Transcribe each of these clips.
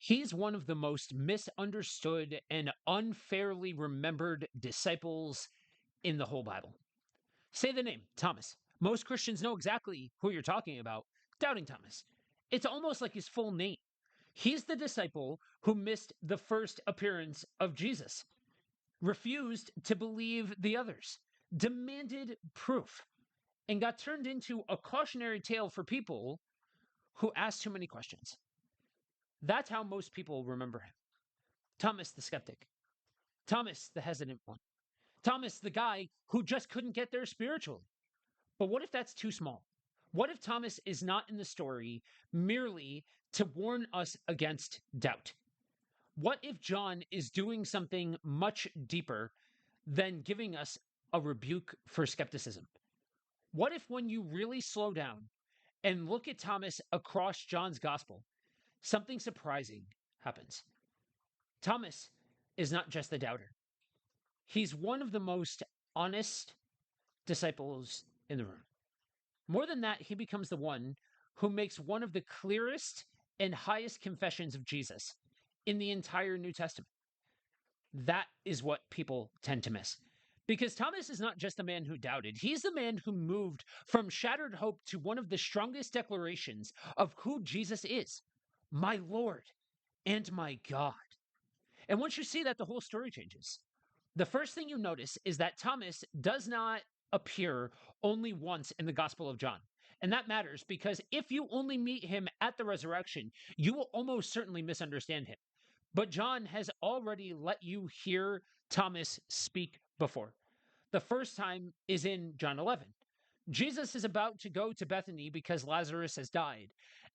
He's one of the most misunderstood and unfairly remembered disciples in the whole Bible. Say the name, Thomas. Most Christians know exactly who you're talking about. Doubting Thomas. It's almost like his full name. He's the disciple who missed the first appearance of Jesus, refused to believe the others, demanded proof, and got turned into a cautionary tale for people who asked too many questions. That's how most people remember him. Thomas the skeptic. Thomas the hesitant one. Thomas the guy who just couldn't get there spiritually. But what if that's too small? What if Thomas is not in the story merely to warn us against doubt? What if John is doing something much deeper than giving us a rebuke for skepticism? What if, when you really slow down and look at Thomas across John's gospel, something surprising happens? Thomas is not just the doubter, he's one of the most honest disciples in the room. More than that, he becomes the one who makes one of the clearest and highest confessions of Jesus in the entire New Testament. That is what people tend to miss. Because Thomas is not just the man who doubted, he's the man who moved from shattered hope to one of the strongest declarations of who Jesus is: my Lord and my God. And once you see that, the whole story changes. The first thing you notice is that Thomas does not appear only once in the Gospel of John. And that matters because if you only meet him at the resurrection, you will almost certainly misunderstand him. But John has already let you hear Thomas speak before. The first time is in John 11. Jesus is about to go to Bethany because Lazarus has died.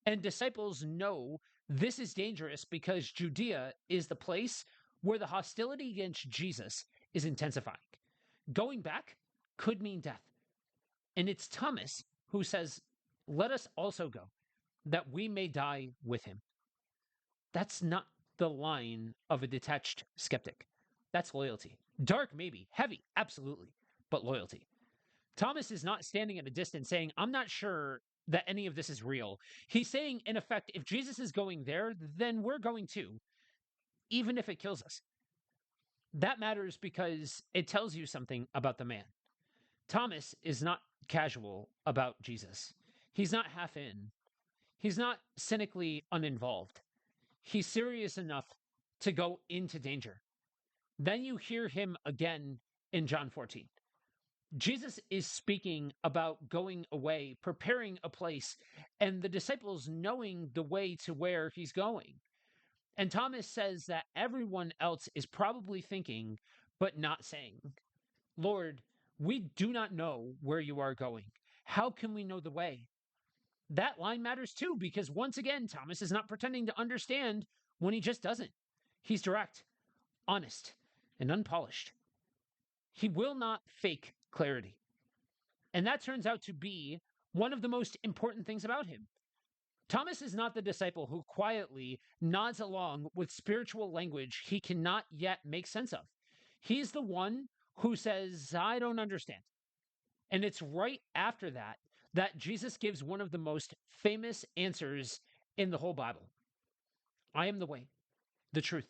And disciples know this is dangerous because Judea is the place where the hostility against Jesus is intensifying. Going back could mean death. And it's Thomas who says, let us also go, that we may die with him. That's not the line of a detached skeptic. That's loyalty. Dark, maybe. Heavy, absolutely. But loyalty. Thomas is not standing at a distance saying, I'm not sure that any of this is real. He's saying, in effect, if Jesus is going there, then we're going too, even if it kills us. That matters because it tells you something about the man. Thomas is not casual about Jesus. He's not half in. He's not cynically uninvolved. He's serious enough to go into danger. Then you hear him again in John 14. Jesus is speaking about going away, preparing a place, and the disciples knowing the way to where he's going. And Thomas says that everyone else is probably thinking, but not saying, Lord, we do not know where you are going. How can we know the way? That line matters too, because once again, Thomas is not pretending to understand when he just doesn't. He's direct, honest, and unpolished. He will not fake clarity. And that turns out to be one of the most important things about him. Thomas is not the disciple who quietly nods along with spiritual language he cannot yet make sense of. He's the one who says, I don't understand. And it's right after that that Jesus gives one of the most famous answers in the whole Bible. I am the way, the truth,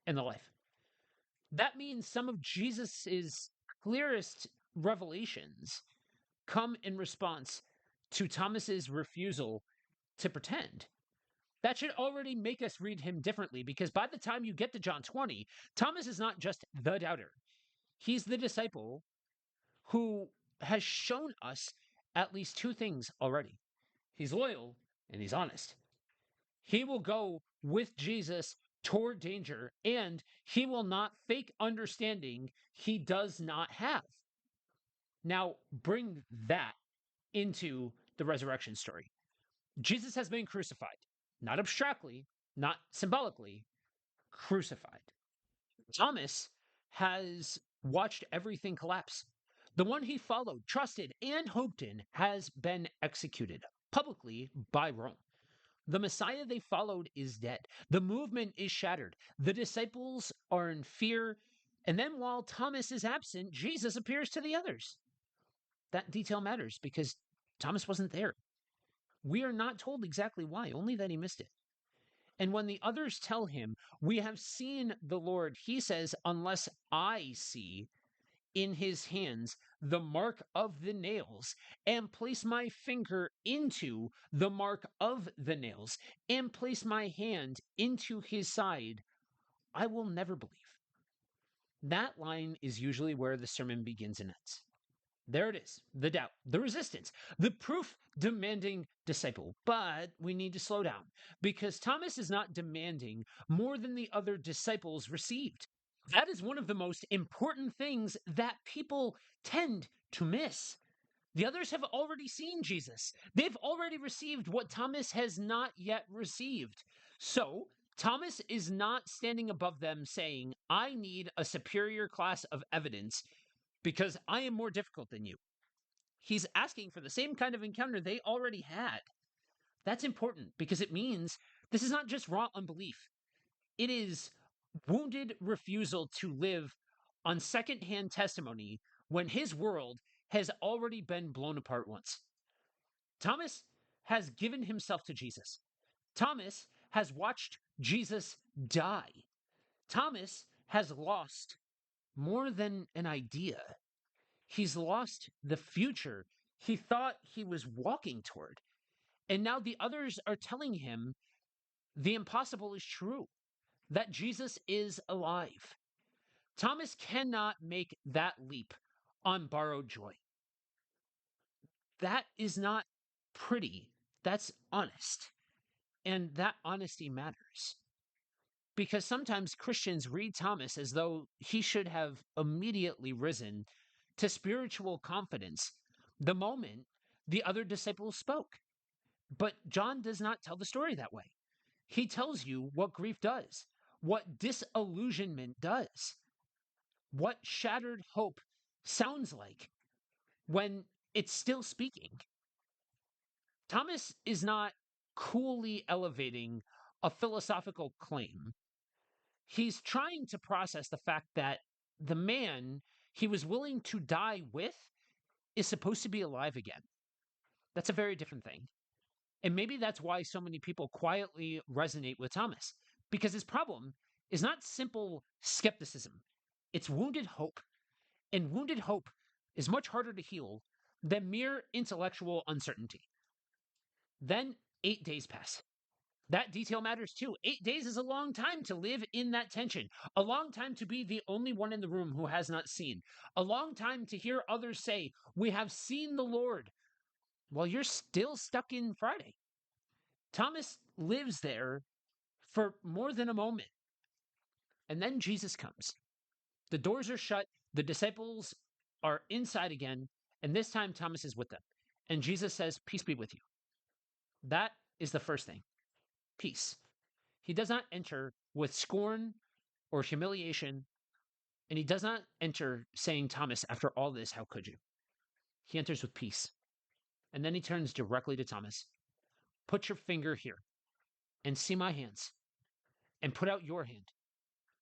and the life. That means some of Jesus's clearest revelations come in response to Thomas's refusal to pretend. That should already make us read him differently, because by the time you get to John 20, Thomas is not just the doubter. He's the disciple who has shown us at least two things already. He's loyal and he's honest. He will go with Jesus toward danger, and he will not fake understanding he does not have. Now, bring that into the resurrection story. Jesus has been crucified, not abstractly, not symbolically, crucified. Thomas has watched everything collapse. The one he followed, trusted, and hoped in has been executed publicly by Rome. The Messiah they followed is dead. The movement is shattered. The disciples are in fear. And then while Thomas is absent, Jesus appears to the others. That detail matters because Thomas wasn't there. We are not told exactly why, only that he missed it. And when the others tell him, "We have seen the Lord," he says, "Unless I see in his hands the mark of the nails, and place my finger into the mark of the nails, and place my hand into his side, I will never believe." That line is usually where the sermon begins and ends. There it is, the doubt, the resistance, the proof demanding disciple. But we need to slow down because Thomas is not demanding more than the other disciples received. That is one of the most important things that people tend to miss. The others have already seen Jesus. They've already received what Thomas has not yet received. So, Thomas is not standing above them saying, "I need a superior class of evidence because I am more difficult than you." He's asking for the same kind of encounter they already had. That's important because it means this is not just raw unbelief, it is wounded refusal to live on secondhand testimony when his world has already been blown apart once. Thomas has given himself to Jesus. Thomas has watched Jesus die. Thomas has lost more than an idea. He's lost the future he thought he was walking toward. And now the others are telling him the impossible is true, that Jesus is alive. Thomas cannot make that leap on borrowed joy. That is not pretty. That's honest. And that honesty matters. Because sometimes Christians read Thomas as though he should have immediately risen to spiritual confidence the moment the other disciples spoke. But John does not tell the story that way. He tells you what grief does, what disillusionment does, what shattered hope sounds like when it's still speaking. Thomas is not coolly elevating a philosophical claim. He's trying to process the fact that the man he was willing to die with is supposed to be alive again. That's a very different thing. And maybe that's why so many people quietly resonate with Thomas, because his problem is not simple skepticism, it's wounded hope. And wounded hope is much harder to heal than mere intellectual uncertainty. Then 8 days pass. That detail matters too. 8 days is a long time to live in that tension, a long time to be the only one in the room who has not seen, a long time to hear others say, "We have seen the Lord," while you're still stuck in Friday. Thomas lives there for more than a moment. And then Jesus comes. The doors are shut, the disciples are inside again, and this time Thomas is with them. And Jesus says, "Peace be with you." That is the first thing, peace. He does not enter with scorn or humiliation, and he does not enter saying, "Thomas, after all this, how could you?" He enters with peace. And then he turns directly to Thomas. "Put your finger here and see my hands, and put out your hand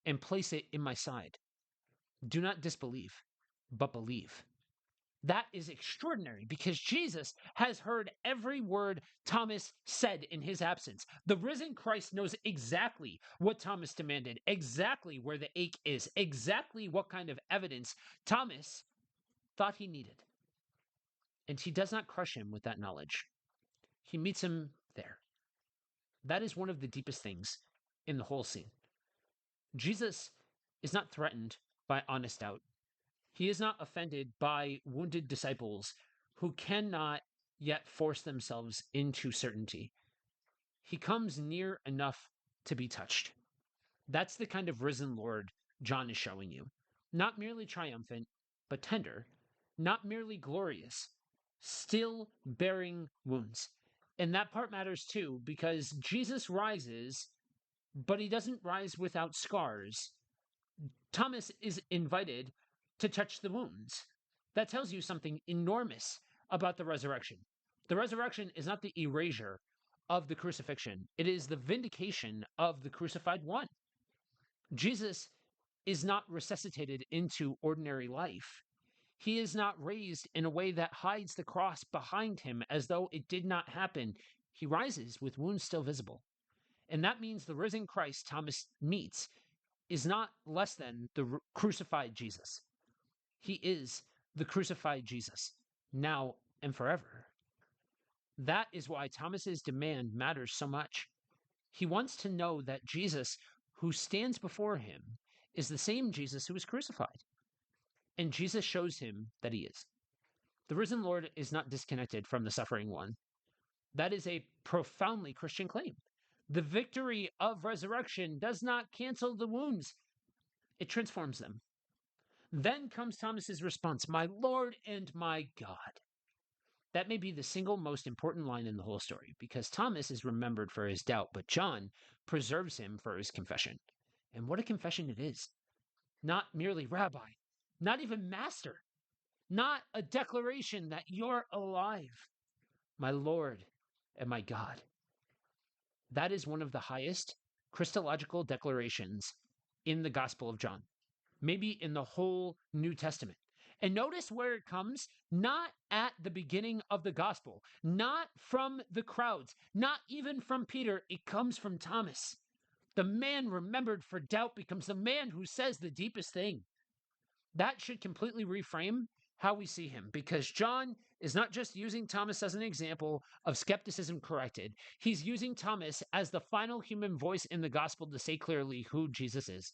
and place it in my side. Do not disbelieve, but believe." That is extraordinary because Jesus has heard every word Thomas said in his absence. The risen Christ knows exactly what Thomas demanded, exactly where the ache is, exactly what kind of evidence Thomas thought he needed. And he does not crush him with that knowledge. He meets him there. That is one of the deepest things in the whole scene. Jesus is not threatened by honest doubt. He is not offended by wounded disciples who cannot yet force themselves into certainty. He comes near enough to be touched. That's the kind of risen Lord John is showing you. Not merely triumphant, but tender. Not merely glorious, still bearing wounds. And that part matters too, because Jesus rises, but he doesn't rise without scars. Thomas is invited to touch the wounds. That tells you something enormous about the resurrection. The resurrection is not the erasure of the crucifixion, it is the vindication of the crucified one. Jesus is not resuscitated into ordinary life. He is not raised in a way that hides the cross behind him as though it did not happen. He rises with wounds still visible. And that means the risen Christ Thomas meets is not less than the crucified Jesus. He is the crucified Jesus, now and forever. That is why Thomas's demand matters so much. He wants to know that Jesus, who stands before him, is the same Jesus who was crucified. And Jesus shows him that he is. The risen Lord is not disconnected from the suffering one. That is a profoundly Christian claim. The victory of resurrection does not cancel the wounds, it transforms them. Then comes Thomas's response, "My Lord and my God." That may be the single most important line in the whole story, because Thomas is remembered for his doubt, but John preserves him for his confession. And what a confession it is! Not merely rabbi, not even master, not a declaration that you're alive, my Lord and my God. That is one of the highest Christological declarations in the Gospel of John, maybe in the whole New Testament. And notice where it comes, not at the beginning of the gospel, not from the crowds, not even from Peter. It comes from Thomas. The man remembered for doubt becomes the man who says the deepest thing. That should completely reframe how we see him, because John is not just using Thomas as an example of skepticism corrected. He's using Thomas as the final human voice in the gospel to say clearly who Jesus is.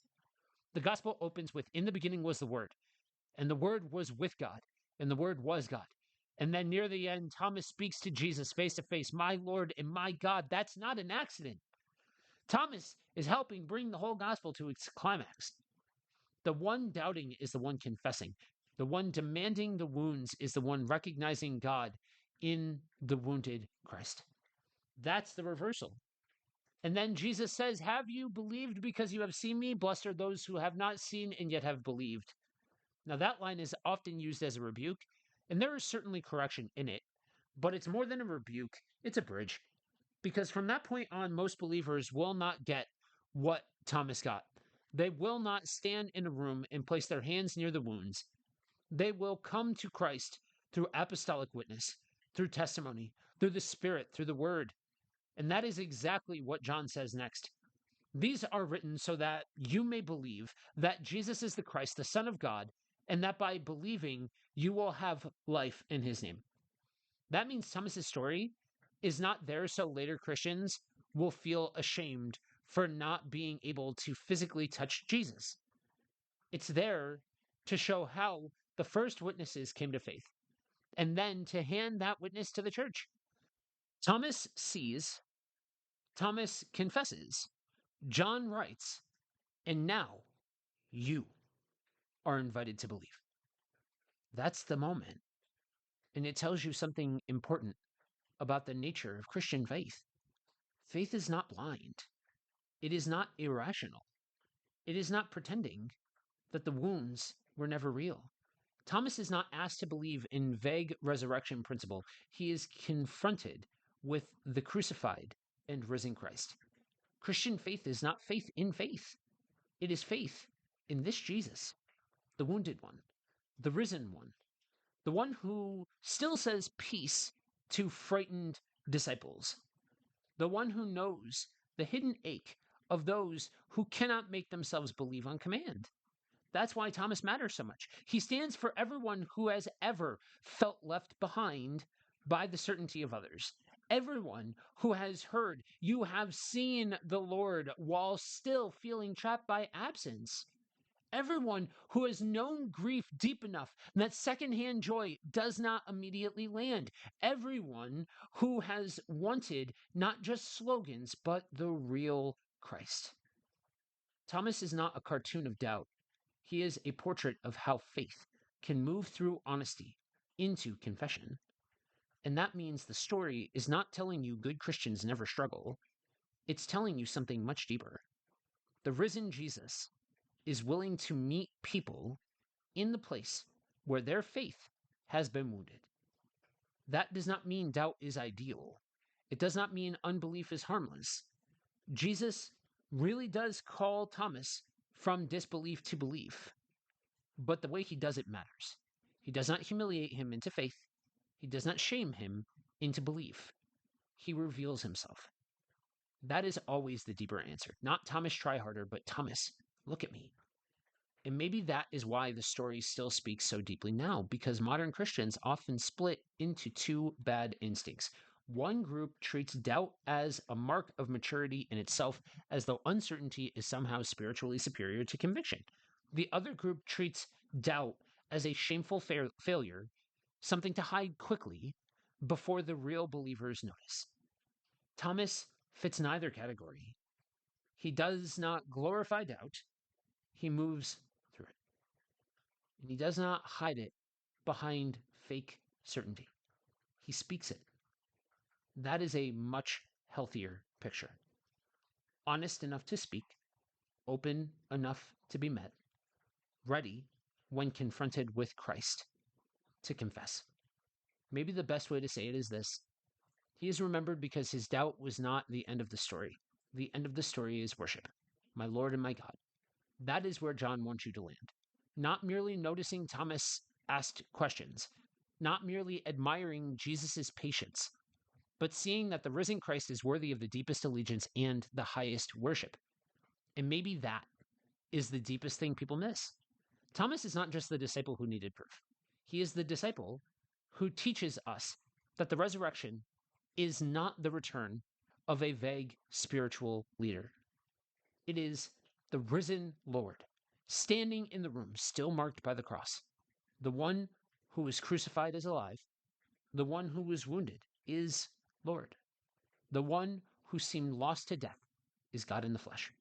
The gospel opens with, "In the beginning was the Word, and the Word was with God, and the Word was God." And then near the end, Thomas speaks to Jesus face to face, "My Lord and my God." That's not an accident. Thomas is helping bring the whole gospel to its climax. The one doubting is the one confessing. The one demanding the wounds is the one recognizing God in the wounded Christ. That's the reversal. And then Jesus says, "Have you believed because you have seen me? Blessed are those who have not seen and yet have believed." Now, that line is often used as a rebuke, and there is certainly correction in it, but it's more than a rebuke, it's a bridge. Because from that point on, most believers will not get what Thomas got. They will not stand in a room and place their hands near the wounds. They will come to Christ through apostolic witness, through testimony, through the Spirit, through the Word. And that is exactly what John says next. "These are written so that you may believe that Jesus is the Christ, the Son of God, and that by believing you will have life in his name." That means Thomas's story is not there so later Christians will feel ashamed for not being able to physically touch Jesus. It's there to show how the first witnesses came to faith, and then to hand that witness to the church. Thomas sees, Thomas confesses, John writes, and now you are invited to believe. That's the moment. And it tells you something important about the nature of Christian faith. Faith is not blind, it is not irrational, it is not pretending that the wounds were never real. Thomas is not asked to believe in vague resurrection principle. He is confronted with the crucified and risen Christ. Christian faith is not faith in faith. It is faith in this Jesus, the wounded one, the risen one, the one who still says peace to frightened disciples, the one who knows the hidden ache of those who cannot make themselves believe on command. That's why Thomas matters so much. He stands for everyone who has ever felt left behind by the certainty of others. Everyone who has heard, "You have seen the Lord," while still feeling trapped by absence. Everyone who has known grief deep enough that secondhand joy does not immediately land. Everyone who has wanted not just slogans, but the real Christ. Thomas is not a cartoon of doubt. He is a portrait of how faith can move through honesty into confession. And that means the story is not telling you good Christians never struggle. It's telling you something much deeper. The risen Jesus is willing to meet people in the place where their faith has been wounded. That does not mean doubt is ideal. It does not mean unbelief is harmless. Jesus really does call Thomas from disbelief to belief, but the way he does it matters. He does not humiliate him into faith. He does not shame him into belief. He reveals himself. That is always the deeper answer. Not Thomas, try harder, but Thomas, look at me. And maybe that is why the story still speaks so deeply now, because modern Christians often split into two bad instincts. One group treats doubt as a mark of maturity in itself, as though uncertainty is somehow spiritually superior to conviction. The other group treats doubt as a shameful failure, something to hide quickly before the real believers notice. Thomas fits neither category. He does not glorify doubt, he moves through it. And he does not hide it behind fake certainty. He speaks it. That is a much healthier picture. Honest enough to speak, open enough to be met, ready when confronted with Christ to confess. Maybe the best way to say it is this: he is remembered because his doubt was not the end of the story. The end of the story is worship, my Lord and my God. That is where John wants you to land. Not merely noticing Thomas asked questions, not merely admiring Jesus' patience, but seeing that the risen Christ is worthy of the deepest allegiance and the highest worship. And maybe that is the deepest thing people miss. Thomas is not just the disciple who needed proof. He is the disciple who teaches us that the resurrection is not the return of a vague spiritual leader. It is the risen Lord, standing in the room still marked by the cross. The one who was crucified is alive. The one who was wounded is Lord. The one who seemed lost to death is God in the flesh.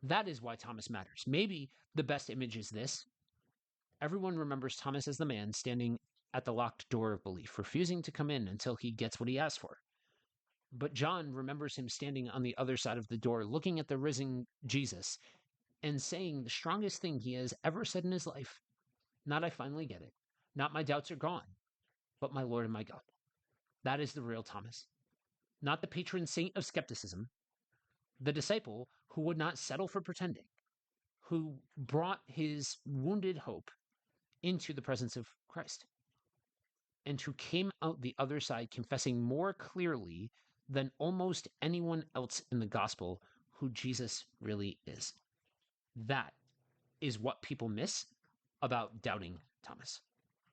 That is why Thomas matters. Maybe the best image is this: everyone remembers Thomas as the man standing at the locked door of belief, refusing to come in until he gets what he asked for. But John remembers him standing on the other side of the door, looking at the risen Jesus and saying the strongest thing he has ever said in his life: not I finally get it, not my doubts are gone, but my Lord and my God. That is the real Thomas. Not the patron saint of skepticism, the disciple who would not settle for pretending, who brought his wounded hope into the presence of Christ, and who came out the other side confessing more clearly than almost anyone else in the gospel who Jesus really is. That is what people miss about doubting Thomas.